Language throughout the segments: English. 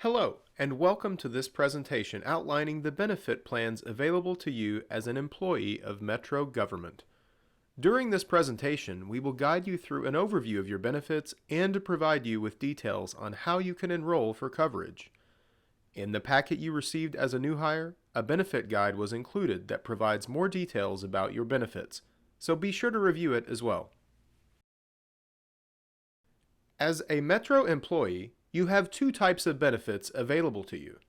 Hello, and welcome to this presentation outlining the benefit plans available to you as an employee of Metro Government. During this presentation, we will guide you through an overview of your benefits and provide you with details on how you can enroll for coverage. In the packet you received as a new hire, a benefit guide was included that provides more details about your benefits, so be sure to review it as well. As a Metro employee, you have two types of benefits available to you.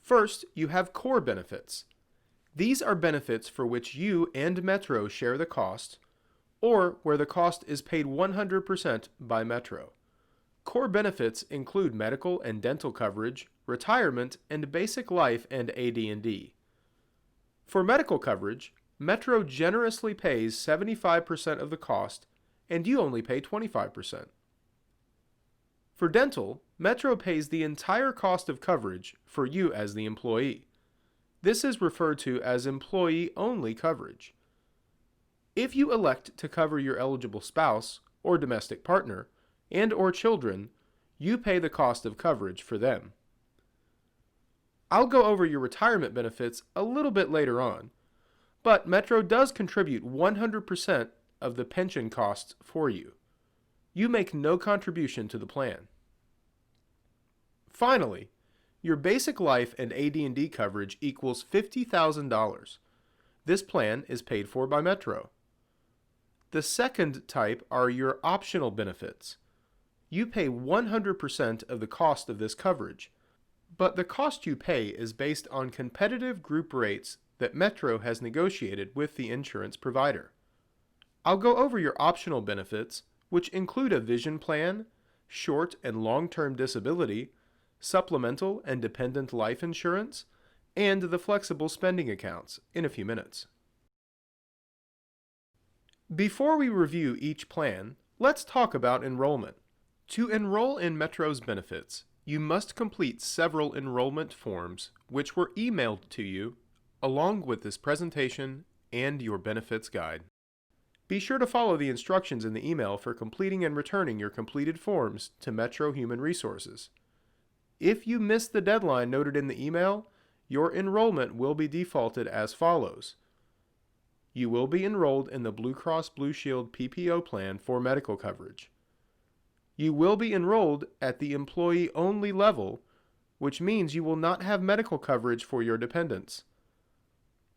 First, you have core benefits. These are benefits for which you and Metro share the cost, or where the cost is paid 100% by Metro. Core benefits include medical and dental coverage, retirement, and basic life and AD&D. For medical coverage, Metro generously pays 75% of the cost, and you only pay 25%. For dental, Metro pays the entire cost of coverage for you as the employee. This is referred to as employee-only coverage. If you elect to cover your eligible spouse or domestic partner and/or children, you pay the cost of coverage for them. I'll go over your retirement benefits a little bit later on, but Metro does contribute 100% of the pension costs for you. You make no contribution to the plan. Finally, your basic life and AD&D coverage equals $50,000. This plan is paid for by Metro. The second type are your optional benefits. You pay 100% of the cost of this coverage, but the cost you pay is based on competitive group rates that Metro has negotiated with the insurance provider. I'll go over your optional benefits, which include a vision plan, short and long-term disability, supplemental and dependent life insurance, and the flexible spending accounts in a few minutes. Before we review each plan, let's talk about enrollment. To enroll in Metro's benefits, you must complete several enrollment forms which were emailed to you along with this presentation and your benefits guide. Be sure to follow the instructions in the email for completing and returning your completed forms to Metro Human Resources. If you miss the deadline noted in the email, your enrollment will be defaulted as follows. You will be enrolled in the Blue Cross Blue Shield PPO plan for medical coverage. You will be enrolled at the employee-only level, which means you will not have medical coverage for your dependents.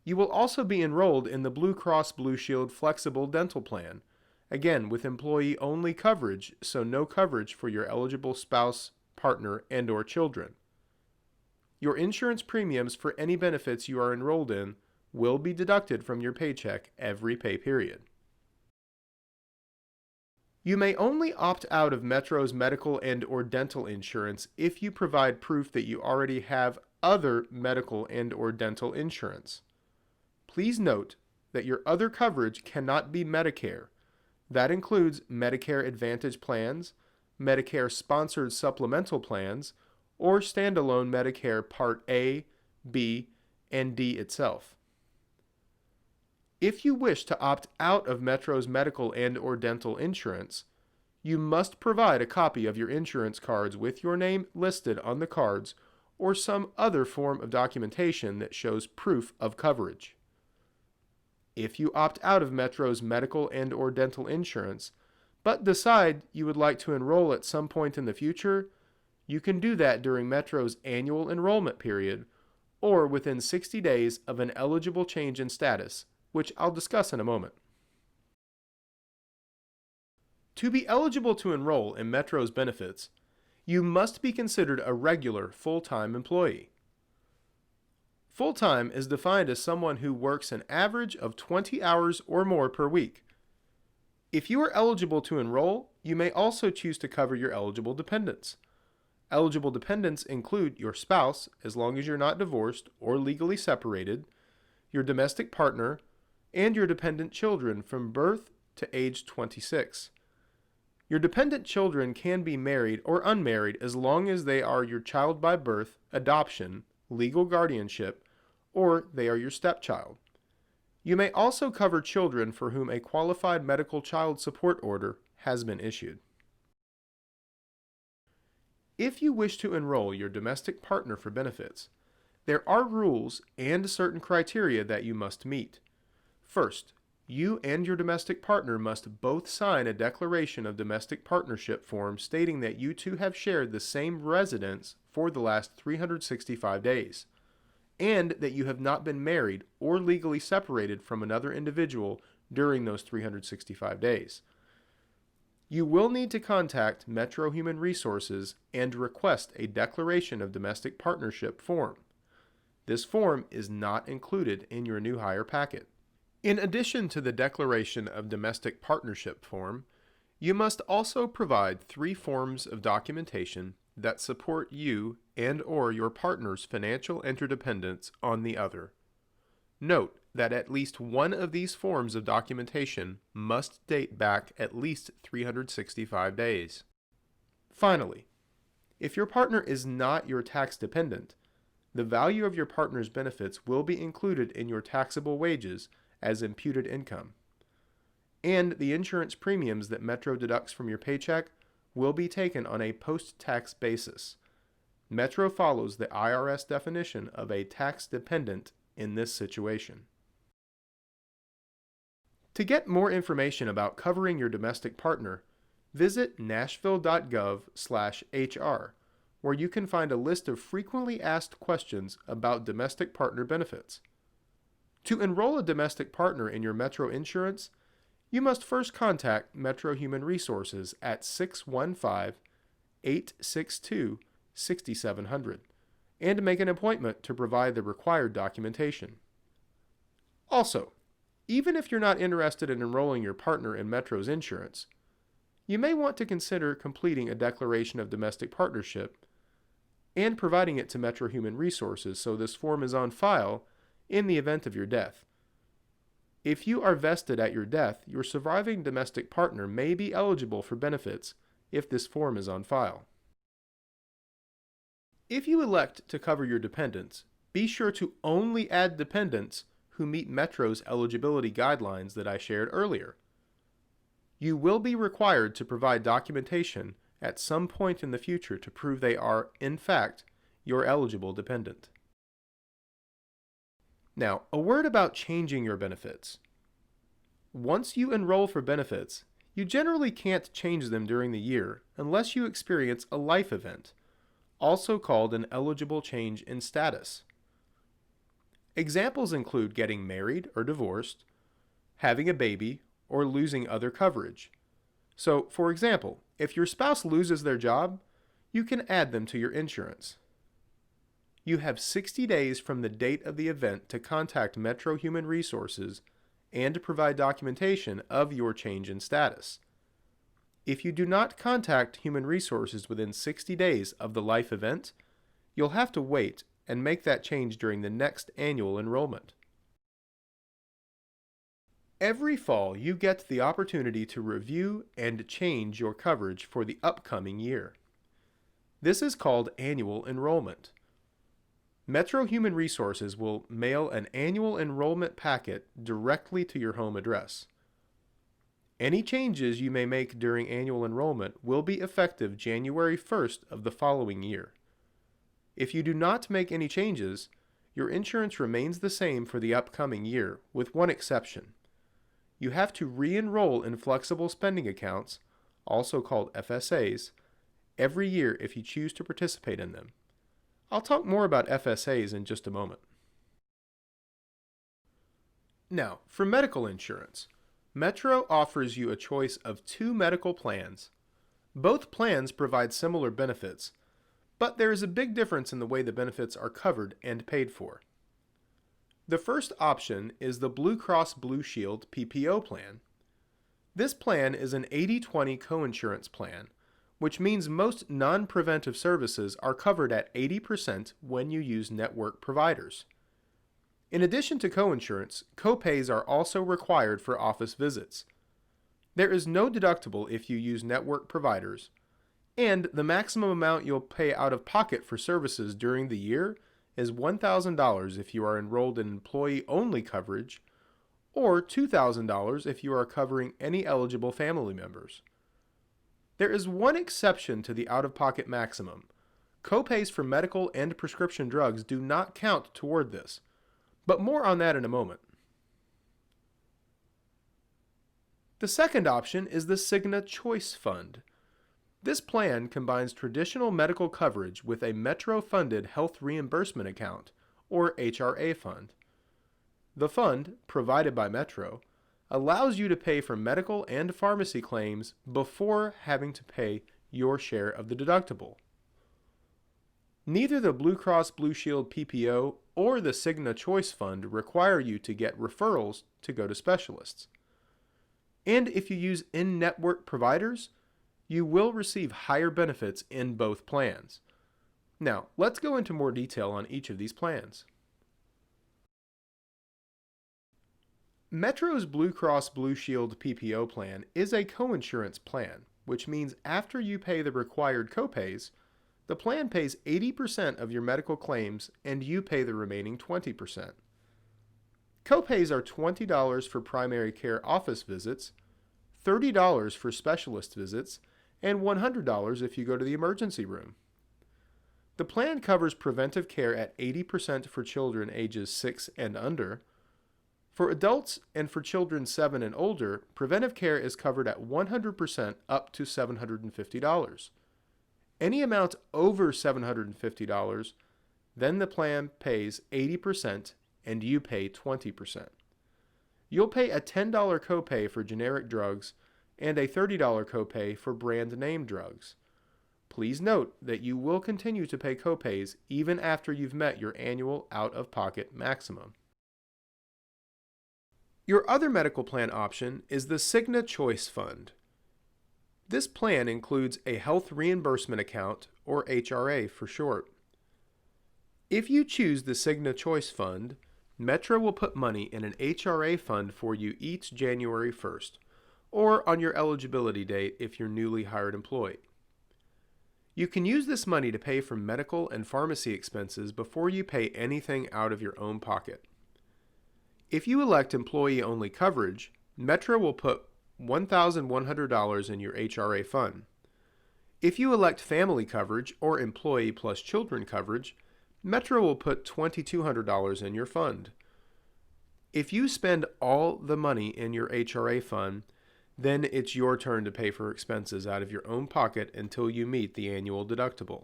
You will also be enrolled in the Blue Cross Blue Shield Flexible Dental Plan, again with employee-only coverage, so no coverage for your eligible spouse, partner, and/or children. Your insurance premiums for any benefits you are enrolled in will be deducted from your paycheck every pay period. You may only opt out of Metro's medical and/or dental insurance if you provide proof that you already have other medical and/or dental insurance. Please note that your other coverage cannot be Medicare. That includes Medicare Advantage plans, Medicare-sponsored supplemental plans, or standalone Medicare Part A, B, and D itself. If you wish to opt out of Metro's medical and/or dental insurance, you must provide a copy of your insurance cards with your name listed on the cards or some other form of documentation that shows proof of coverage. If you opt out of Metro's medical and/or dental insurance, but decide you would like to enroll at some point in the future, you can do that during Metro's annual enrollment period or within 60 days of an eligible change in status, which I'll discuss in a moment. To be eligible to enroll in Metro's benefits, you must be considered a regular full-time employee. Full-time is defined as someone who works an average of 20 hours or more per week. If you are eligible to enroll, you may also choose to cover your eligible dependents. Eligible dependents include your spouse, as long as you're not divorced or legally separated, your domestic partner, and your dependent children from birth to age 26. Your dependent children can be married or unmarried as long as they are your child by birth, adoption, legal guardianship, or they are your stepchild. You may also cover children for whom a qualified medical child support order has been issued. If you wish to enroll your domestic partner for benefits, there are rules and certain criteria that you must meet. First, you and your domestic partner must both sign a declaration of domestic partnership form stating that you two have shared the same residence for the last 365 days, and that you have not been married or legally separated from another individual during those 365 days. You will need to contact Metro Human Resources and request a declaration of domestic partnership form. This form is not included in your new hire packet. In addition to the Declaration of Domestic Partnership form, you must also provide 3 forms of documentation that support you and/or your partner's financial interdependence on the other. Note that at least one of these forms of documentation must date back at least 365 days. Finally, if your partner is not your tax dependent, the value of your partner's benefits will be included in your taxable wages as imputed income, and the insurance premiums that Metro deducts from your paycheck will be taken on a post-tax basis. Metro follows the IRS definition of a tax dependent in this situation. To get more information about covering your domestic partner, visit nashville.gov/HR, where you can find a list of frequently asked questions about domestic partner benefits. To enroll a domestic partner in your Metro insurance, you must first contact Metro Human Resources at 615-862-6700 and make an appointment to provide the required documentation. Also, even if you're not interested in enrolling your partner in Metro's insurance, you may want to consider completing a declaration of domestic partnership and providing it to Metro Human Resources so this form is on file in the event of your death. If you are vested at your death, your surviving domestic partner may be eligible for benefits if this form is on file. If you elect to cover your dependents, be sure to only add dependents who meet Metro's eligibility guidelines that I shared earlier. You will be required to provide documentation at some point in the future to prove they are, in fact, your eligible dependent. Now, a word about changing your benefits. Once you enroll for benefits, you generally can't change them during the year unless you experience a life event, also called an eligible change in status. Examples include getting married or divorced, having a baby, or losing other coverage. So, for example, if your spouse loses their job, you can add them to your insurance. You have 60 days from the date of the event to contact Metro Human Resources and to provide documentation of your change in status. If you do not contact Human Resources within 60 days of the life event, you'll have to wait and make that change during the next annual enrollment. Every fall, you get the opportunity to review and change your coverage for the upcoming year. This is called annual enrollment. Metro Human Resources will mail an annual enrollment packet directly to your home address. Any changes you may make during annual enrollment will be effective January 1st of the following year. If you do not make any changes, your insurance remains the same for the upcoming year, with one exception. You have to re-enroll in flexible spending accounts, also called FSAs, every year if you choose to participate in them. I'll talk more about FSAs in just a moment. Now, for medical insurance, Metro offers you a choice of 2 medical plans. Both plans provide similar benefits, but there is a big difference in the way the benefits are covered and paid for. The first option is the Blue Cross Blue Shield PPO plan. This plan is an 80-20 coinsurance plan, which means most non-preventive services are covered at 80% when you use network providers. In addition to coinsurance, copays are also required for office visits. There is no deductible if you use network providers, and the maximum amount you'll pay out of pocket for services during the year is $1,000 if you are enrolled in employee-only coverage, or $2,000 if you are covering any eligible family members. There is one exception to the out-of-pocket maximum, Copays for medical and prescription drugs do not count toward this, but more on that in a moment. The second option is the Cigna Choice Fund. This plan combines traditional medical coverage with a Metro-funded health reimbursement account, or HRA fund. The fund, provided by Metro, allows you to pay for medical and pharmacy claims before having to pay your share of the deductible. Neither the Blue Cross Blue Shield PPO or the Cigna Choice Fund require you to get referrals to go to specialists. And if you use in-network providers, you will receive higher benefits in both plans. Now, let's go into more detail on each of these plans. Metro's Blue Cross Blue Shield PPO plan is a coinsurance plan, which means after you pay the required copays, the plan pays 80% of your medical claims and you pay the remaining 20%. Copays are $20 for primary care office visits, $30 for specialist visits, and $100 if you go to the emergency room. The plan covers preventive care at 80% for children ages 6 and under. For adults and for children 7 and older, preventive care is covered at 100% up to $750. Any amount over $750, then the plan pays 80% and you pay 20%. You'll pay a $10 copay for generic drugs and a $30 copay for brand name drugs. Please note that you will continue to pay copays even after you've met your annual out-of-pocket maximum. Your other medical plan option is the Cigna Choice Fund. This plan includes a health reimbursement account, or HRA for short. If you choose the Cigna Choice Fund, Metro will put money in an HRA fund for you each January 1st, or on your eligibility date if you're newly hired employee. You can use this money to pay for medical and pharmacy expenses before you pay anything out of your own pocket. If you elect employee-only coverage, Metro will put $1,100 in your HRA fund. If you elect family coverage or employee plus children coverage, Metro will put $2,200 in your fund. If you spend all the money in your HRA fund, then it's your turn to pay for expenses out of your own pocket until you meet the annual deductible.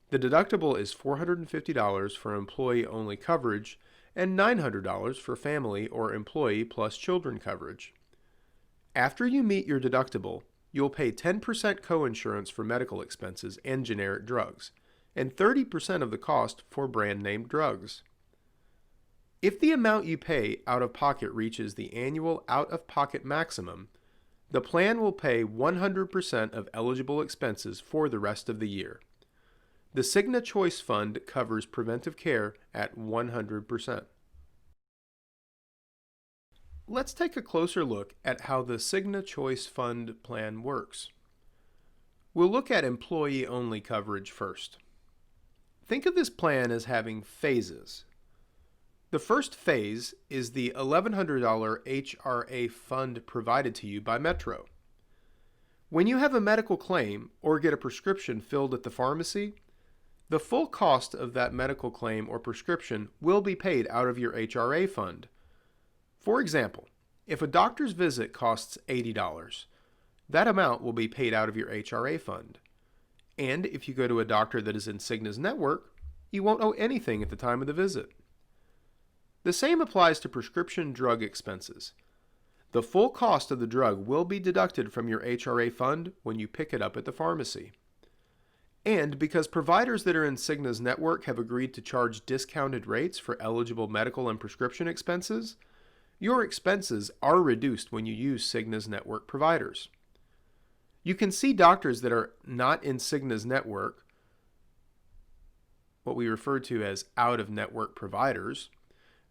The deductible is $450 for employee-only coverage and $900 for family or employee plus children coverage. After you meet your deductible, you'll pay 10% coinsurance for medical expenses and generic drugs, and 30% of the cost for brand name drugs. If the amount you pay out of pocket reaches the annual out-of-pocket maximum, the plan will pay 100% of eligible expenses for the rest of the year. The Cigna Choice Fund covers preventive care at 100%. Let's take a closer look at how the Cigna Choice Fund plan works. We'll look at employee-only coverage first. Think of this plan as having phases. The first phase is the $1,100 HRA fund provided to you by Metro. When you have a medical claim or get a prescription filled at the pharmacy, the full cost of that medical claim or prescription will be paid out of your HRA fund. For example, if a doctor's visit costs $80, that amount will be paid out of your HRA fund. And if you go to a doctor that is in Cigna's network, you won't owe anything at the time of the visit. The same applies to prescription drug expenses. The full cost of the drug will be deducted from your HRA fund when you pick it up at the pharmacy. And because providers that are in Cigna's network have agreed to charge discounted rates for eligible medical and prescription expenses, your expenses are reduced when you use Cigna's network providers. You can see doctors that are not in Cigna's network, what we refer to as out-of-network providers,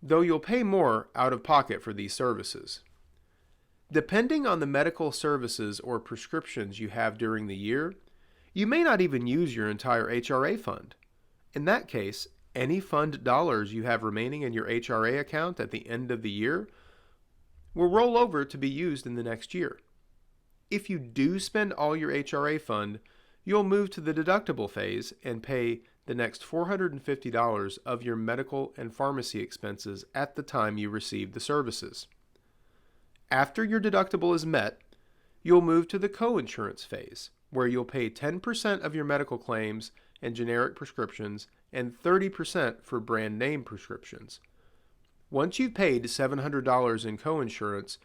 though you'll pay more out of pocket for these services. Depending on the medical services or prescriptions you have during the year, you may not even use your entire HRA fund. In that case, any fund dollars you have remaining in your HRA account at the end of the year will roll over to be used in the next year. If you do spend all your HRA fund, you'll move to the deductible phase and pay the next $450 of your medical and pharmacy expenses at the time you receive the services. After your deductible is met, you'll move to the coinsurance phase, where you'll pay 10% of your medical claims and generic prescriptions and 30% for brand name prescriptions. Once you've paid $700 in coinsurance,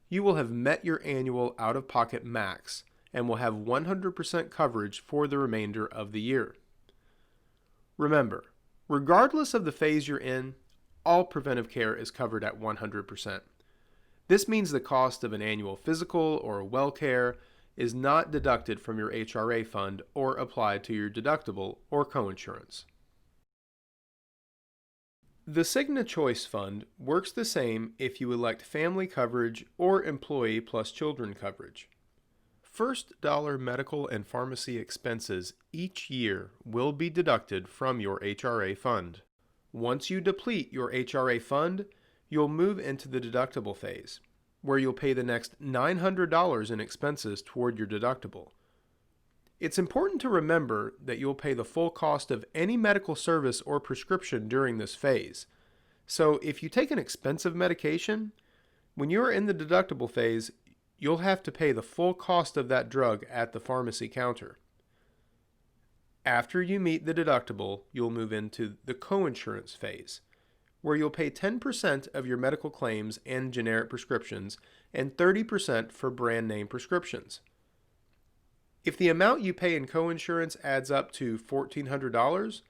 you will have met your annual out-of-pocket max and will have 100% coverage for the remainder of the year. Remember, regardless of the phase you're in, all preventive care is covered at 100%. This means the cost of an annual physical or well care is not deducted from your HRA fund or applied to your deductible or coinsurance. The Cigna Choice Fund works the same if you elect family coverage or employee plus children coverage. First dollar medical and pharmacy expenses each year will be deducted from your HRA fund. Once you deplete your HRA fund, you'll move into the deductible phase, where you'll pay the next $900 in expenses toward your deductible. It's important to remember that you'll pay the full cost of any medical service or prescription during this phase. So if you take an expensive medication, when you're in the deductible phase, you'll have to pay the full cost of that drug at the pharmacy counter. After you meet the deductible, you'll move into the coinsurance phase, where you'll pay 10% of your medical claims and generic prescriptions and 30% for brand name prescriptions. If the amount you pay in coinsurance adds up to $1,400,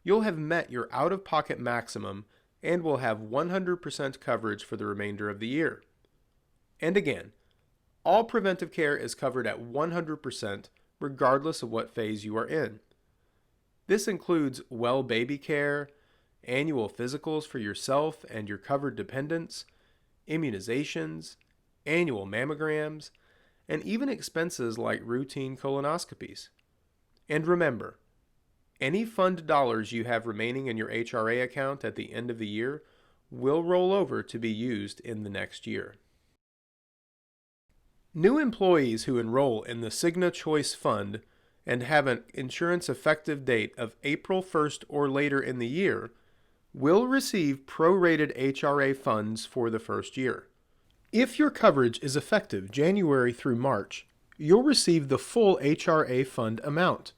you'll have met your out-of-pocket maximum and will have 100% coverage for the remainder of the year. And again, all preventive care is covered at 100% regardless of what phase you are in. This includes well baby care, annual physicals for yourself and your covered dependents, immunizations, annual mammograms, and even expenses like routine colonoscopies. And remember, any fund dollars you have remaining in your HRA account at the end of the year will roll over to be used in the next year. New employees who enroll in the Cigna Choice Fund and have an insurance effective date of April 1st or later in the year will receive prorated HRA funds for the first year. If your coverage is effective January through March, you'll receive the full HRA fund amount.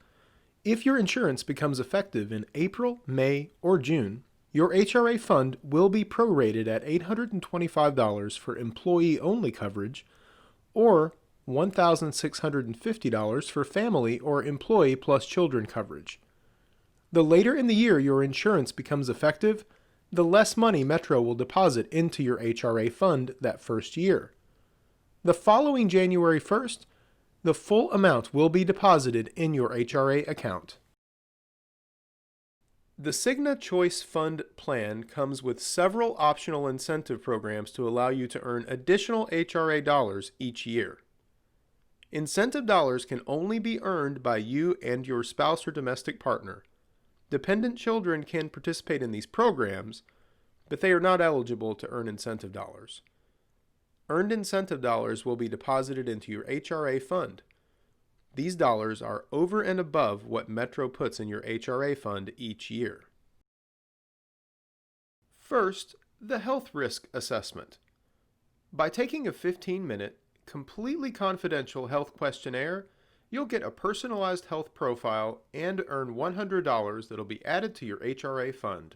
If your insurance becomes effective in April, May, or June, your HRA fund will be prorated at $825 for employee-only coverage or $1,650 for family or employee plus children coverage. The later in the year your insurance becomes effective, the less money Metro will deposit into your HRA fund that first year. The following January 1st, the full amount will be deposited in your HRA account. The Cigna Choice Fund plan comes with several optional incentive programs to allow you to earn additional HRA dollars each year. Incentive dollars can only be earned by you and your spouse or domestic partner. Dependent children can participate in these programs, but they are not eligible to earn incentive dollars. Earned incentive dollars will be deposited into your HRA fund. These dollars are over and above what Metro puts in your HRA fund each year. First, the health risk assessment. By taking a 15-minute, completely confidential health questionnaire, you'll get a personalized health profile and earn $100 that'll be added to your HRA fund.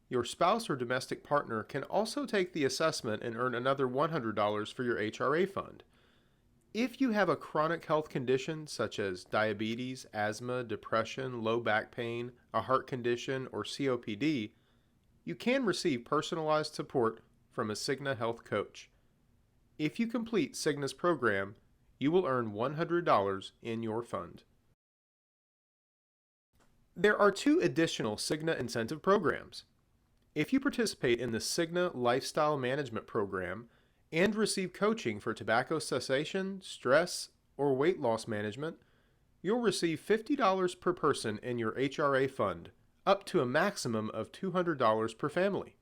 Your spouse or domestic partner can also take the assessment and earn another $100 for your HRA fund. If you have a chronic health condition such as diabetes, asthma, depression, low back pain, a heart condition, or COPD, you can receive personalized support from a Cigna health coach. If you complete Cigna's program, you will earn $100 in your fund. There are 2 additional Cigna incentive programs. If you participate in the Cigna Lifestyle Management Program and receive coaching for tobacco cessation, stress, or weight loss management, you'll receive $50 per person in your HRA fund, up to a maximum of $200 per family.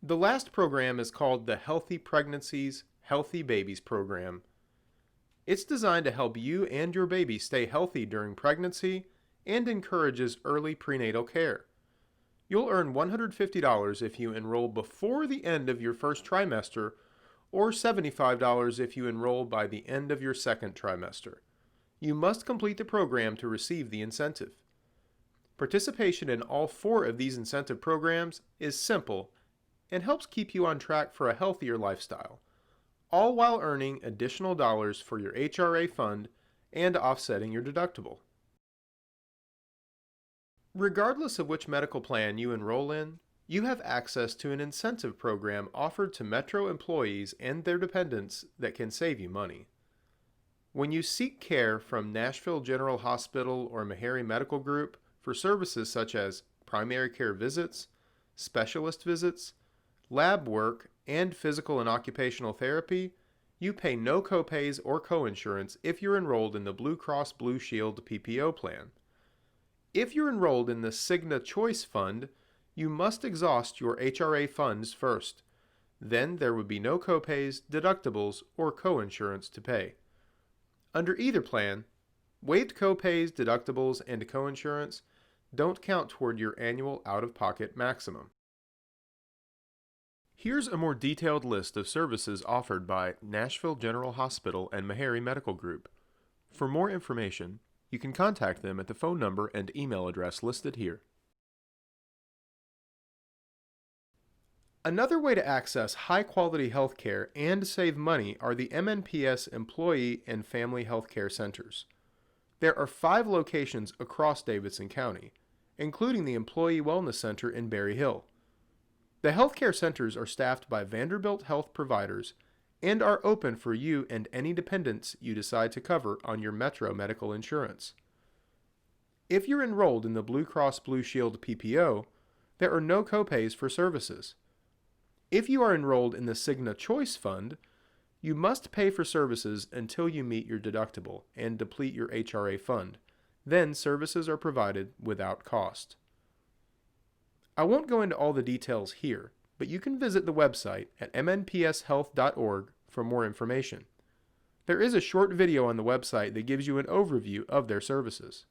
The last program is called the Healthy Pregnancies, Healthy Babies program. It's designed to help you and your baby stay healthy during pregnancy and encourages early prenatal care. You'll earn $150 if you enroll before the end of your first trimester, or $75 if you enroll by the end of your second trimester. You must complete the program to receive the incentive. Participation in all 4 of these incentive programs is simple and helps keep you on track for a healthier lifestyle, all while earning additional dollars for your HRA fund and offsetting your deductible. Regardless of which medical plan you enroll in, you have access to an incentive program offered to Metro employees and their dependents that can save you money. When you seek care from Nashville General Hospital or Meharry Medical Group for services such as primary care visits, specialist visits, lab work, and physical and occupational therapy, you pay no copays or coinsurance if you're enrolled in the Blue Cross Blue Shield PPO plan. If you're enrolled in the Cigna Choice Fund, you must exhaust your HRA funds first. Then there would be no copays, deductibles, or coinsurance to pay. Under either plan, waived copays, deductibles, and coinsurance don't count toward your annual out-of-pocket maximum. Here's a more detailed list of services offered by Nashville General Hospital and Meharry Medical Group. For more information, you can contact them at the phone number and email address listed here. Another way to access high-quality health care and save money are the Mnps Employee and Family Health Care Centers. There are 5 locations across Davidson County, including the Employee Wellness Center in Berry Hill. The healthcare centers are staffed by Vanderbilt Health providers and are open for you and any dependents you decide to cover on your Metro medical insurance. If you're enrolled in the Blue Cross Blue Shield PPO, there are no copays for services. If you are enrolled in the Cigna Choice Fund, you must pay for services until you meet your deductible and deplete your HRA fund. Then services are provided without cost. I won't go into all the details here, but you can visit the website at mnpshealth.org for more information. There is a short video on the website that gives you an overview of their services.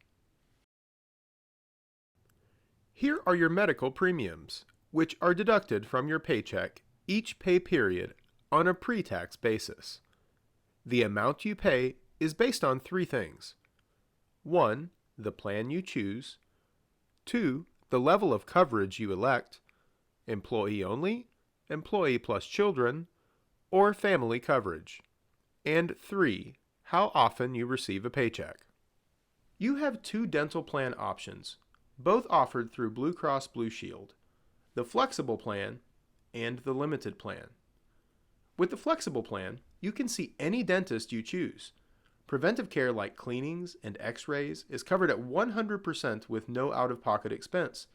Here are your medical premiums, which are deducted from your paycheck each pay period on a pre-tax basis. The amount you pay is based on 3 things. 1. The plan you choose. 2. The level of coverage you elect, employee only, employee plus children, or family coverage. And 3. How often you receive a paycheck. You have 2 dental plan options, both offered through Blue Cross Blue Shield, the flexible plan and the limited plan. With the flexible plan, you can see any dentist you choose. Preventive care like cleanings and x-rays is covered at 100% with no out-of-pocket expense.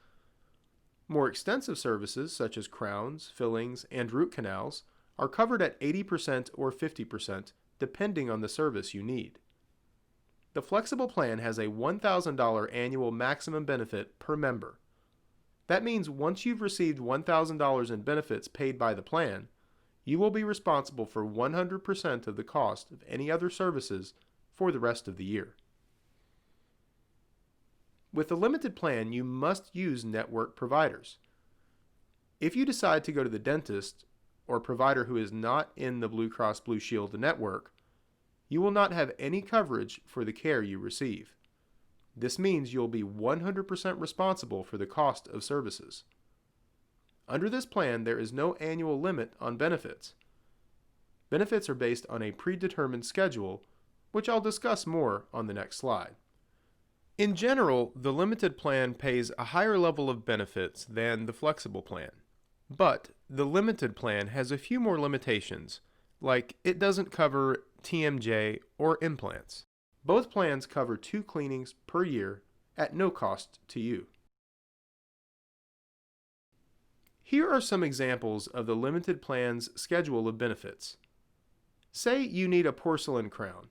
More extensive services such as crowns, fillings, and root canals are covered at 80% or 50% depending on the service you need. The flexible plan has a $1,000 annual maximum benefit per member. That means once you've received $1,000 in benefits paid by the plan, you will be responsible for 100% of the cost of any other services for the rest of the year. With the limited plan, you must use network providers. If you decide to go to the dentist or provider who is not in the Blue Cross Blue Shield network, you will not have any coverage for the care you receive. This means you'll be 100% responsible for the cost of services. Under this plan, there is no annual limit on benefits. Benefits are based on a predetermined schedule, which I'll discuss more on the next slide. In general, the limited plan pays a higher level of benefits than the flexible plan. But the limited plan has a few more limitations, like it doesn't cover TMJ or implants. Both plans cover 2 cleanings per year at no cost to you. Here are some examples of the limited plan's schedule of benefits. Say you need a porcelain crown.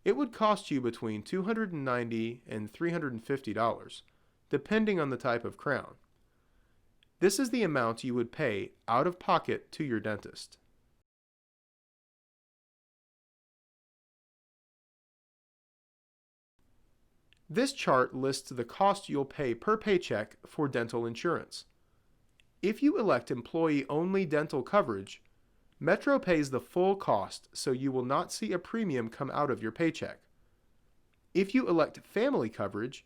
It would cost you between $290 and $350, depending on the type of crown. This is the amount you would pay out of pocket to your dentist. This chart lists the cost you'll pay per paycheck for dental insurance. If you elect employee-only dental coverage, Metro pays the full cost, so you will not see a premium come out of your paycheck. If you elect family coverage,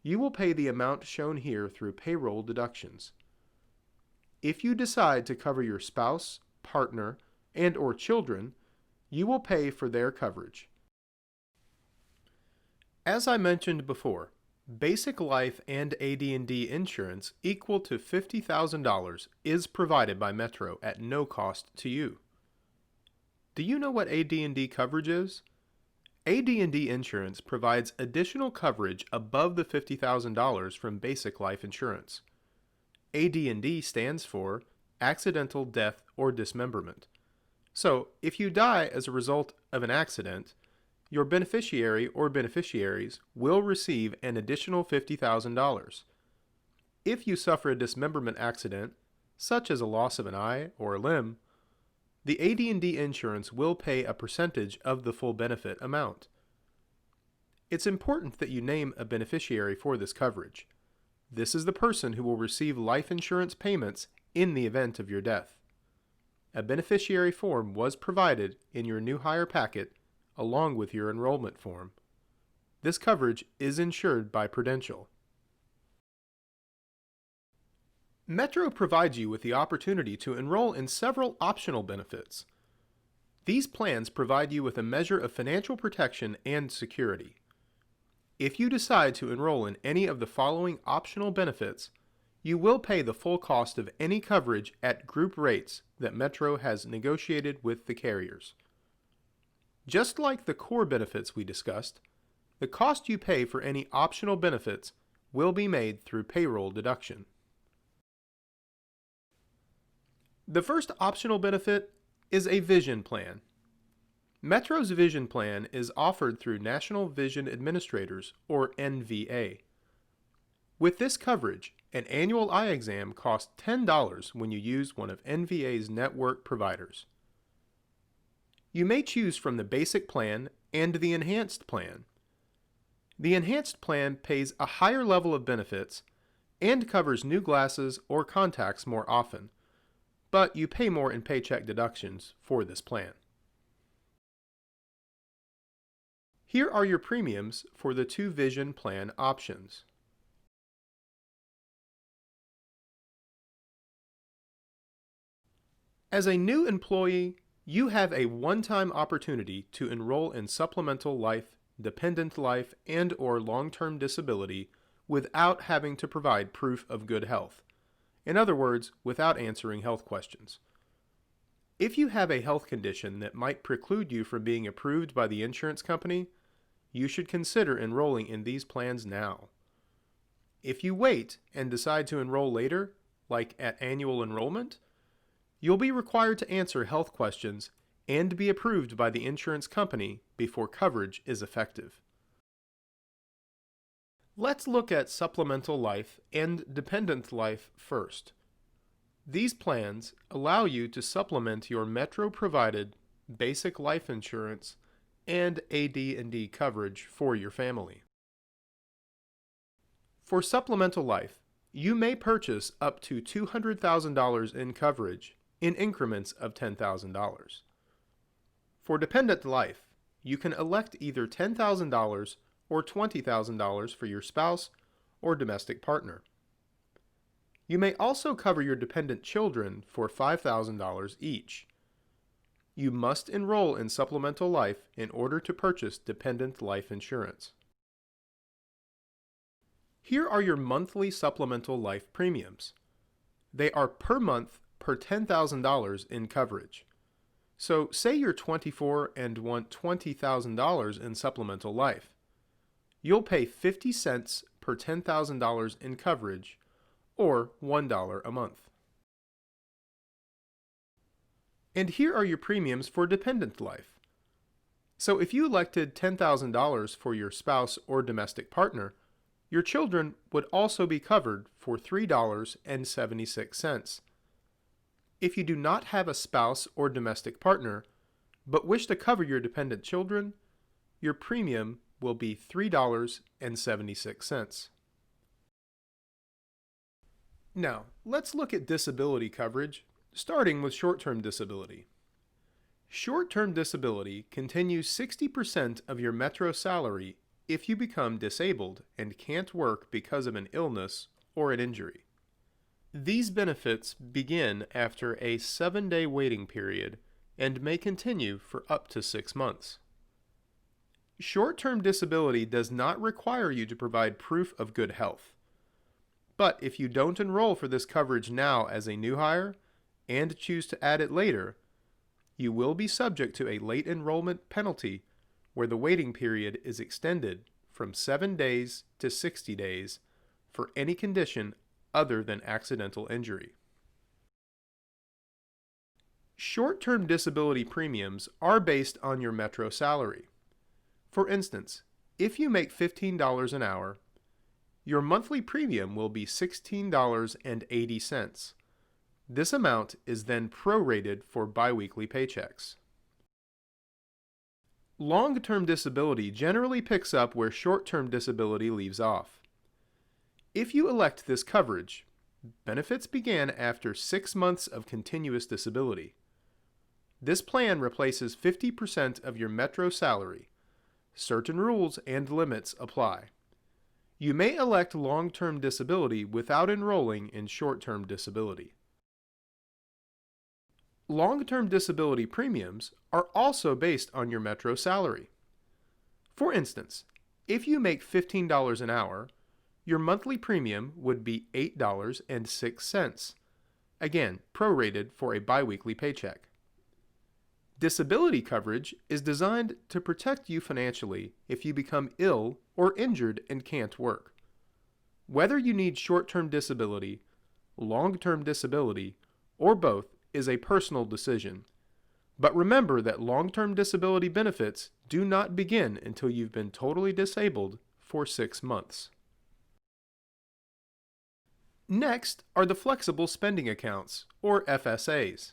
you will pay the amount shown here through payroll deductions. If you decide to cover your spouse, partner, and/or children, you will pay for their coverage. As I mentioned before, basic life and AD&D insurance equal to $50,000 is provided by Metro at no cost to you. Do you know what AD&D coverage is? AD&D insurance provides additional coverage above the $50,000 from basic life insurance. AD&D stands for accidental death or dismemberment. So, if you die as a result of an accident, your beneficiary or beneficiaries will receive an additional $50,000. If you suffer a dismemberment accident, such as a loss of an eye or a limb, the AD&D insurance will pay a percentage of the full benefit amount. It's important that you name a beneficiary for this coverage. This is the person who will receive life insurance payments in the event of your death. A beneficiary form was provided in your new hire packet along with your enrollment form. This coverage is insured by Prudential. Metro provides you with the opportunity to enroll in several optional benefits. These plans provide you with a measure of financial protection and security. If you decide to enroll in any of the following optional benefits, you will pay the full cost of any coverage at group rates that Metro has negotiated with the carriers. Just like the core benefits we discussed, the cost you pay for any optional benefits will be made through payroll deduction. The first optional benefit is a vision plan. Metro's vision plan is offered through National Vision Administrators, or NVA. With this coverage, an annual eye exam costs $10 when you use one of NVA's network providers. You may choose from the basic plan and the enhanced plan. The enhanced plan pays a higher level of benefits and covers new glasses or contacts more often, but you pay more in paycheck deductions for this plan. Here are your premiums for the two vision plan options. As a new employee, you have a one-time opportunity to enroll in supplemental life, dependent life, and/or long-term disability without having to provide proof of good health. In other words, without answering health questions. If you have a health condition that might preclude you from being approved by the insurance company, you should consider enrolling in these plans now. If you wait and decide to enroll later, like at annual enrollment, you'll be required to answer health questions and be approved by the insurance company before coverage is effective. Let's look at supplemental life and dependent life first. These plans allow you to supplement your Metro-provided basic life insurance and AD&D coverage for your family. For supplemental life, you may purchase up to $200,000 in coverage in increments of $10,000. For dependent life, you can elect either $10,000 or $20,000 for your spouse or domestic partner. You may also cover your dependent children for $5,000 each. You must enroll in supplemental life in order to purchase dependent life insurance. Here are your monthly supplemental life premiums. They are per month per $10,000 in coverage. So say you're 24 and want $20,000 in supplemental life. You'll pay 50 cents per $10,000 in coverage, or $1 a month. And here are your premiums for dependent life. So if you elected $10,000 for your spouse or domestic partner, your children would also be covered for $3.76. If you do not have a spouse or domestic partner, but wish to cover your dependent children, your premium will be $3.76. Now, let's look at disability coverage, starting with short-term disability. Short-term disability can use 60% of your Metro salary if you become disabled and can't work because of an illness or an injury. These benefits begin after a 7-day waiting period and may continue for up to 6 months. Short-term disability does not require you to provide proof of good health. But if you don't enroll for this coverage now as a new hire and choose to add it later, you will be subject to a late enrollment penalty where the waiting period is extended from 7 days to 60 days for any condition other than accidental injury. Short-term disability premiums are based on your Metro salary. For instance, if you make $15 an hour, your monthly premium will be $16.80. This amount is then prorated for biweekly paychecks. Long-term disability generally picks up where short-term disability leaves off. If you elect this coverage, benefits begin after 6 months of continuous disability. This plan replaces 50% of your Metro salary. Certain rules and limits apply. You may elect long-term disability without enrolling in short-term disability. Long-term disability premiums are also based on your Metro salary. For instance, if you make $15 an hour, your monthly premium would be $8.06, again prorated for a biweekly paycheck. Disability coverage is designed to protect you financially if you become ill or injured and can't work. Whether you need short-term disability, long-term disability, or both is a personal decision. But remember that long-term disability benefits do not begin until you've been totally disabled for 6 months. Next are the flexible spending accounts, or FSAs.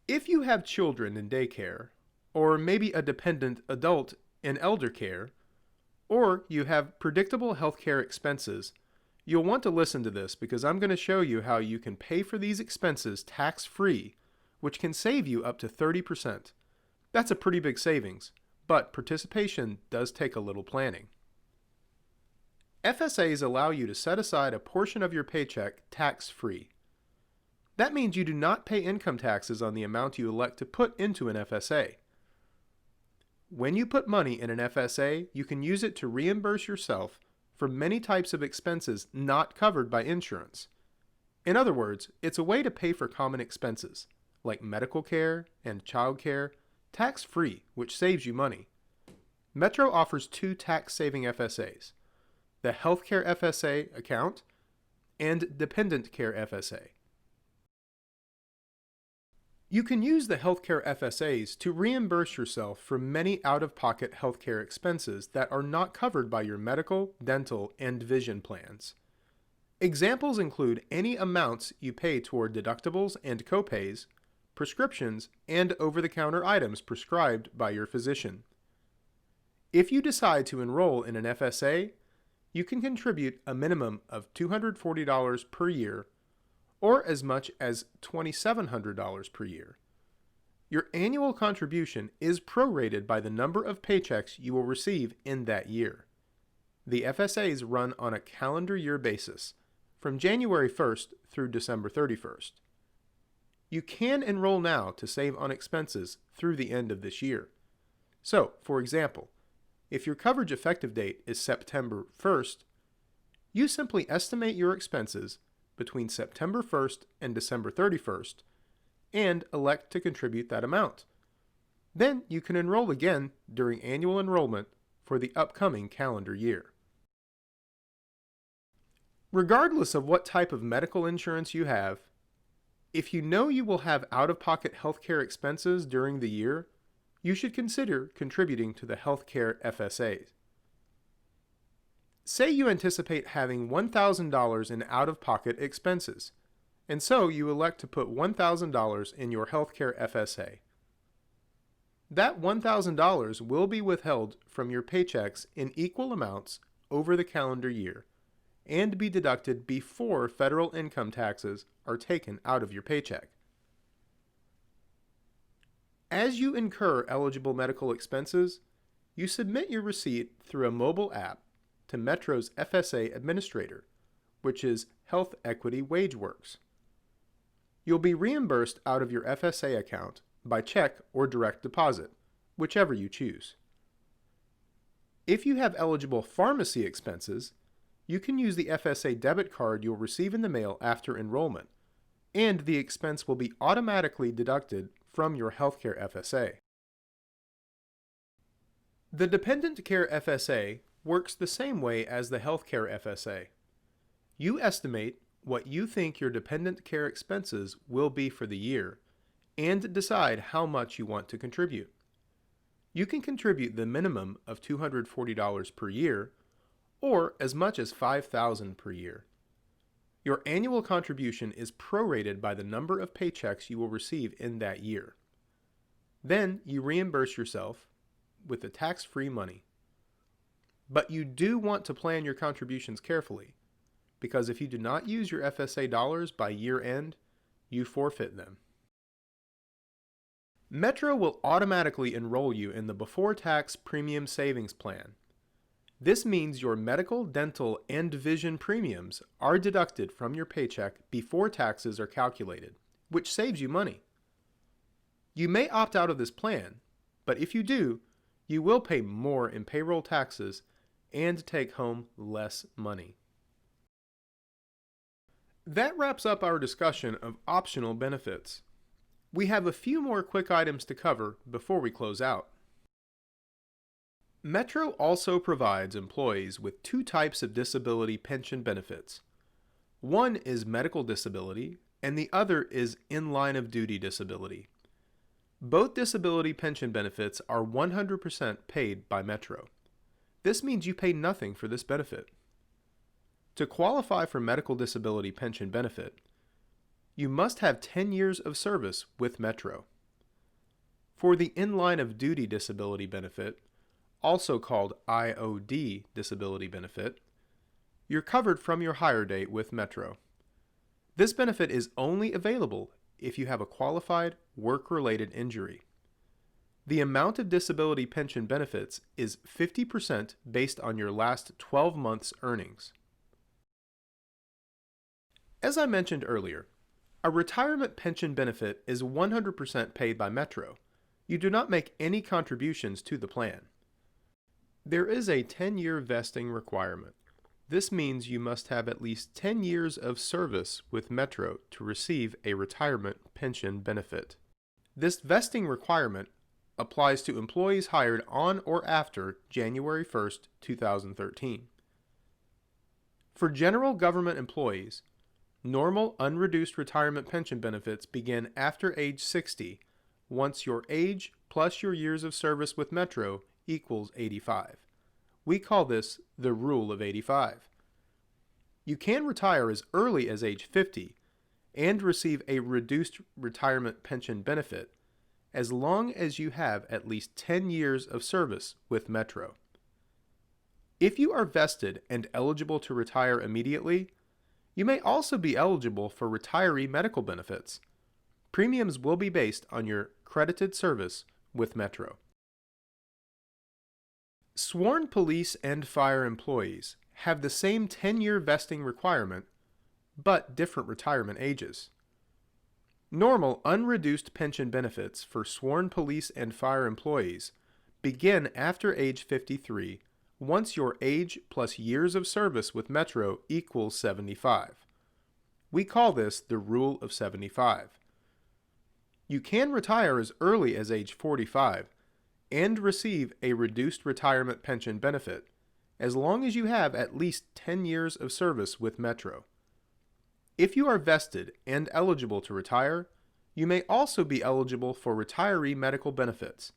If you have children in daycare, or maybe a dependent adult in elder care, or you have predictable healthcare expenses, you'll want to listen to this because I'm going to show you how you can pay for these expenses tax-free, which can save you up to 30%. That's a pretty big savings, but participation does take a little planning. FSAs allow you to set aside a portion of your paycheck tax-free. That means you do not pay income taxes on the amount you elect to put into an FSA. When you put money in an FSA, you can use it to reimburse yourself for many types of expenses not covered by insurance. In other words, it's a way to pay for common expenses, like medical care and child care, tax-free, which saves you money. Metro offers 2 tax-saving FSAs, the Healthcare FSA account and Dependent Care FSA. You can use the healthcare FSAs to reimburse yourself for many out-of-pocket healthcare expenses that are not covered by your medical, dental, and vision plans. Examples include any amounts you pay toward deductibles and copays, prescriptions, and over-the-counter items prescribed by your physician. If you decide to enroll in an FSA, you can contribute a minimum of $240 per year or as much as $2,700 per year. Your annual contribution is prorated by the number of paychecks you will receive in that year. The FSAs run on a calendar year basis, from January 1st through December 31st. You can enroll now to save on expenses through the end of this year. So, for example, if your coverage effective date is September 1st, you simply estimate your expenses between September 1st and December 31st and elect to contribute that amount. Then you can enroll again during annual enrollment for the upcoming calendar year. Regardless of what type of medical insurance you have, if you know you will have out-of-pocket healthcare expenses during the year, you should consider contributing to the healthcare FSAs. Say you anticipate having $1,000 in out-of-pocket expenses, and so you elect to put $1,000 in your healthcare FSA. That $1,000 will be withheld from your paychecks in equal amounts over the calendar year and be deducted before federal income taxes are taken out of your paycheck. As you incur eligible medical expenses, you submit your receipt through a mobile app to Metro's FSA administrator, which is Health Equity WageWorks. You'll be reimbursed out of your FSA account by check or direct deposit, whichever you choose. If you have eligible pharmacy expenses, you can use the FSA debit card you'll receive in the mail after enrollment, and the expense will be automatically deducted from your healthcare FSA. The Dependent Care FSA works the same way as the Healthcare FSA. You estimate what you think your dependent care expenses will be for the year and decide how much you want to contribute. You can contribute the minimum of $240 per year or as much as $5,000 per year. Your annual contribution is prorated by the number of paychecks you will receive in that year. Then you reimburse yourself with the tax-free money. But you do want to plan your contributions carefully, because if you do not use your FSA dollars by year end, you forfeit them. Metro will automatically enroll you in the before-tax premium savings plan. This means your medical, dental, and vision premiums are deducted from your paycheck before taxes are calculated, which saves you money. You may opt out of this plan, but if you do, you will pay more in payroll taxes and take home less money. That wraps up our discussion of optional benefits. We have a few more quick items to cover before we close out. Metro also provides employees with two types of disability pension benefits. One is medical disability, and the other is in-line of duty disability. Both disability pension benefits are 100% paid by Metro. This means you pay nothing for this benefit. To qualify for medical disability pension benefit, you must have 10 years of service with Metro. For the in-line of duty disability benefit, also called IOD disability benefit, you're covered from your hire date with Metro. This benefit is only available if you have a qualified work-related injury. The amount of disability pension benefits is 50% based on your last 12 months' earnings. As I mentioned earlier, a retirement pension benefit is 100% paid by Metro. You do not make any contributions to the plan. There is a 10-year vesting requirement. This means you must have at least 10 years of service with Metro to receive a retirement pension benefit. This vesting requirement applies to employees hired on or after January 1st, 2013. For general government employees, normal unreduced retirement pension benefits begin after age 60 once your age plus your years of service with Metro equals 85. We call this the Rule of 85. You can retire as early as age 50 and receive a reduced retirement pension benefit as long as you have at least 10 years of service with Metro. If you are vested and eligible to retire immediately, you may also be eligible for retiree medical benefits. Premiums will be based on your credited service with Metro. Sworn police and fire employees have the same 10-year vesting requirement, but different retirement ages. Normal unreduced pension benefits for sworn police and fire employees begin after age 53 once your age plus years of service with Metro equals 75. We call this the Rule of 75. You can retire as early as age 45 and receive a reduced retirement pension benefit as long as you have at least 10 years of service with Metro. If you are vested and eligible to retire, you may also be eligible for retiree medical benefits.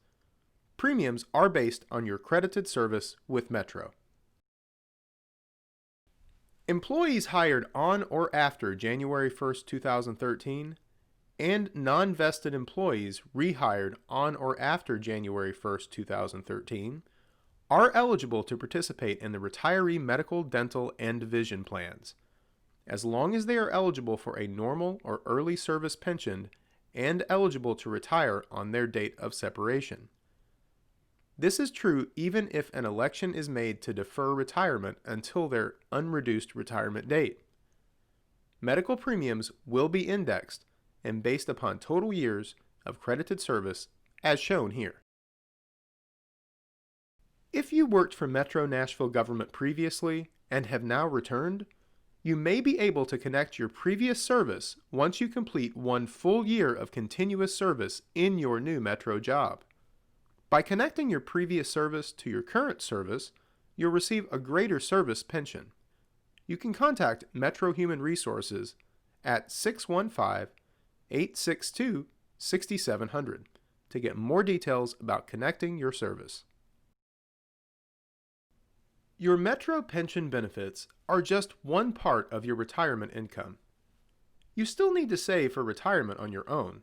Premiums are based on your credited service with Metro. Employees hired on or after January 1st, 2013 and non-vested employees rehired on or after January 1st, 2013 are eligible to participate in the retiree medical, dental, and vision plans, as long as they are eligible for a normal or early service pension and eligible to retire on their date of separation. This is true even if an election is made to defer retirement until their unreduced retirement date. Medical premiums will be indexed and based upon total years of credited service as shown here. If you worked for Metro Nashville government previously and have now returned, you may be able to connect your previous service once you complete 1 full year of continuous service in your new Metro job. By connecting your previous service to your current service, you'll receive a greater service pension. You can contact Metro Human Resources at 615-862-6700 to get more details about connecting your service. Your Metro pension benefits are just one part of your retirement income. You still need to save for retirement on your own,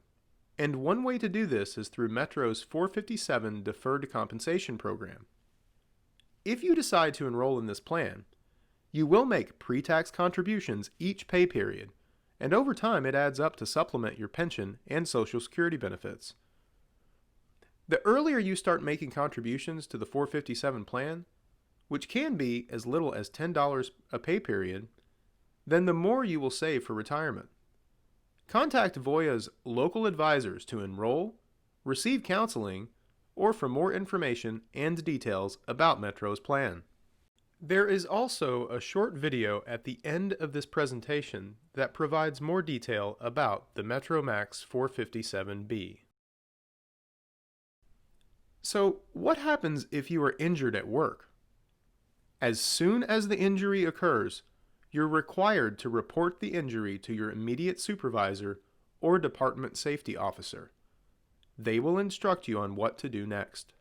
and one way to do this is through Metro's 457 Deferred Compensation Program. If you decide to enroll in this plan, you will make pre-tax contributions each pay period, and over time it adds up to supplement your pension and Social Security benefits. The earlier you start making contributions to the 457 plan, which can be as little as $10 a pay period, then the more you will save for retirement. Contact Voya's local advisors to enroll, receive counseling, or for more information and details about Metro's plan. There is also a short video at the end of this presentation that provides more detail about the Metromax 457B. So, what happens if you are injured at work? As soon as the injury occurs, you're required to report the injury to your immediate supervisor or department safety officer. They will instruct you on what to do next.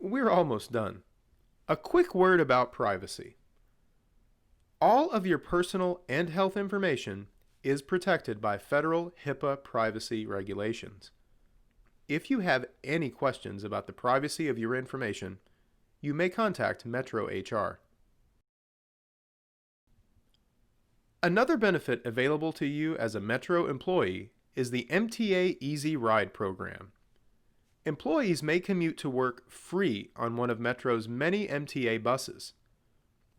We're almost done. A quick word about privacy. All of your personal and health information is protected by federal HIPAA privacy regulations. If you have any questions about the privacy of your information, you may contact Metro HR. Another benefit available to you as a Metro employee is the MTA Easy Ride program. Employees may commute to work free on one of Metro's many MTA buses.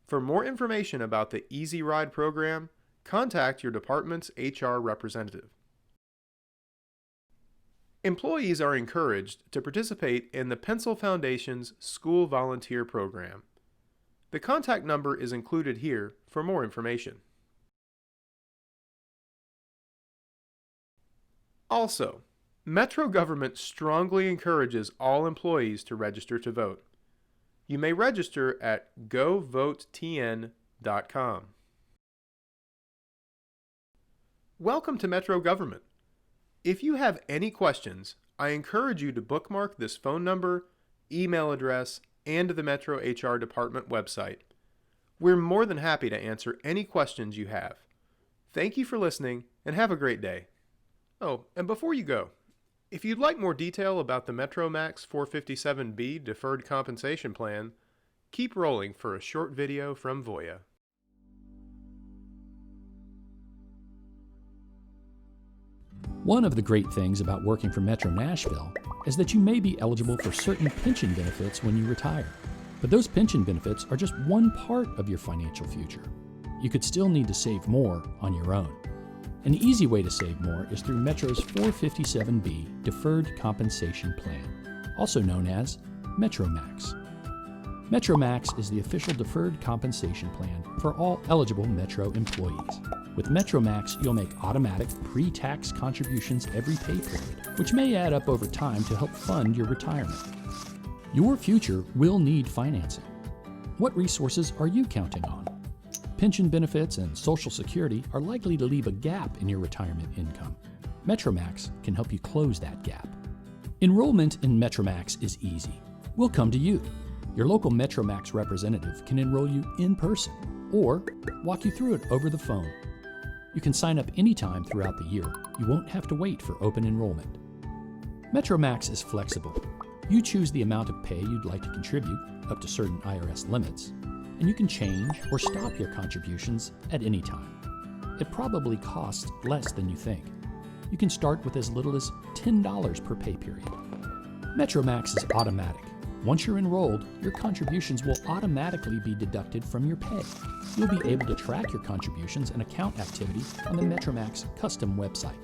For more information about the Easy Ride program, contact your department's HR representative. Employees are encouraged to participate in the Pencil Foundation's School Volunteer Program. The contact number is included here for more information. Also, Metro government strongly encourages all employees to register to vote. You may register at govotetn.com. Welcome to Metro Government. If you have any questions, I encourage you to bookmark this phone number, email address, and the Metro HR Department website. We're more than happy to answer any questions you have. Thank you for listening, and have a great day. Oh, and before you go, if you'd like more detail about the Metromax 457B Deferred Compensation Plan, keep rolling for a short video from Voya. One of the great things about working for Metro Nashville is that you may be eligible for certain pension benefits when you retire. But those pension benefits are just one part of your financial future. You could still need to save more on your own. An easy way to save more is through Metro's 457B Deferred Compensation Plan, also known as Metromax. Metromax is the official deferred compensation plan for all eligible Metro employees. With Metromax, you'll make automatic pre-tax contributions every pay period, which may add up over time to help fund your retirement. Your future will need financing. What resources are you counting on? Pension benefits and Social Security are likely to leave a gap in your retirement income. Metromax can help you close that gap. Enrollment in Metromax is easy. We'll come to you. Your local Metromax representative can enroll you in person or walk you through it over the phone. You can sign up anytime throughout the year. You won't have to wait for open enrollment. Metromax is flexible. You choose the amount of pay you'd like to contribute, up to certain IRS limits, and you can change or stop your contributions at any time. It probably costs less than you think. You can start with as little as $10 per pay period. Metromax is automatic. Once you're enrolled, your contributions will automatically be deducted from your pay. You'll be able to track your contributions and account activity on the Metromax custom website.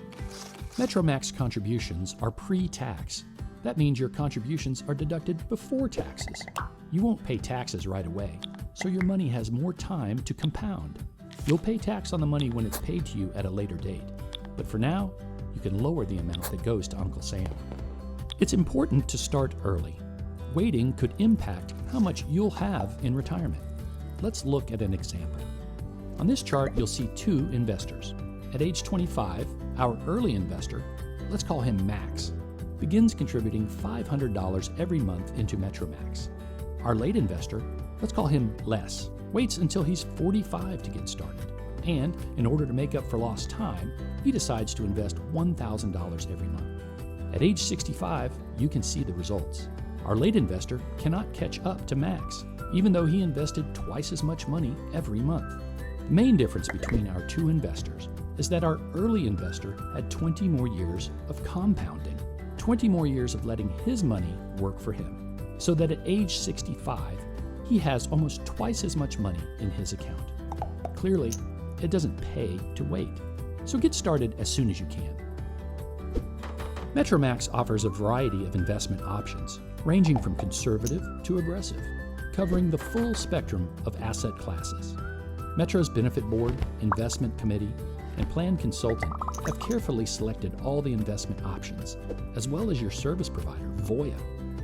Metromax contributions are pre-tax. That means your contributions are deducted before taxes. You won't pay taxes right away, so your money has more time to compound. You'll pay tax on the money when it's paid to you at a later date. But for now, you can lower the amount that goes to Uncle Sam. It's important to start early. Waiting could impact how much you'll have in retirement. Let's look at an example. On this chart, you'll see two investors. At age 25, our early investor, let's call him Max, begins contributing $500 every month into Metromax. Our late investor, let's call him Les, waits until he's 45 to get started. And in order to make up for lost time, he decides to invest $1,000 every month. At age 65, you can see the results. Our late investor cannot catch up to Max, even though he invested twice as much money every month. The main difference between our two investors is that our early investor had 20 more years of compounding, 20 more years of letting his money work for him, so that at age 65, he has almost twice as much money in his account. Clearly, it doesn't pay to wait, so get started as soon as you can. Metromax offers a variety of investment options, ranging from conservative to aggressive, covering the full spectrum of asset classes. Metro's Benefit Board, Investment Committee, and Plan Consultant have carefully selected all the investment options, as well as your service provider, Voya,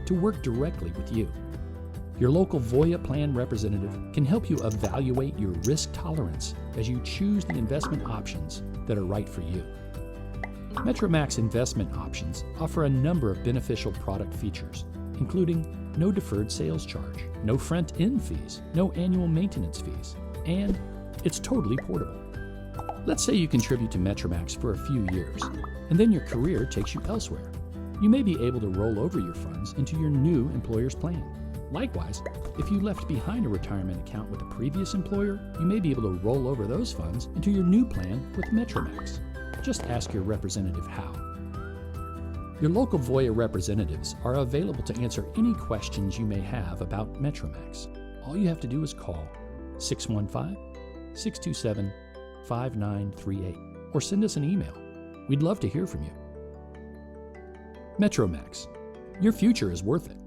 to work directly with you. Your local Voya plan representative can help you evaluate your risk tolerance as you choose the investment options that are right for you. Metromax investment options offer a number of beneficial product features, including no deferred sales charge, no front-end fees, no annual maintenance fees, and it's totally portable. Let's say you contribute to Metromax for a few years, and then your career takes you elsewhere. You may be able to roll over your funds into your new employer's plan. Likewise, if you left behind a retirement account with a previous employer, you may be able to roll over those funds into your new plan with Metromax. Just ask your representative how. Your local Voya representatives are available to answer any questions you may have about Metromax. All you have to do is call 615-627-5938 or send us an email. We'd love to hear from you. Metromax. Your future is worth it.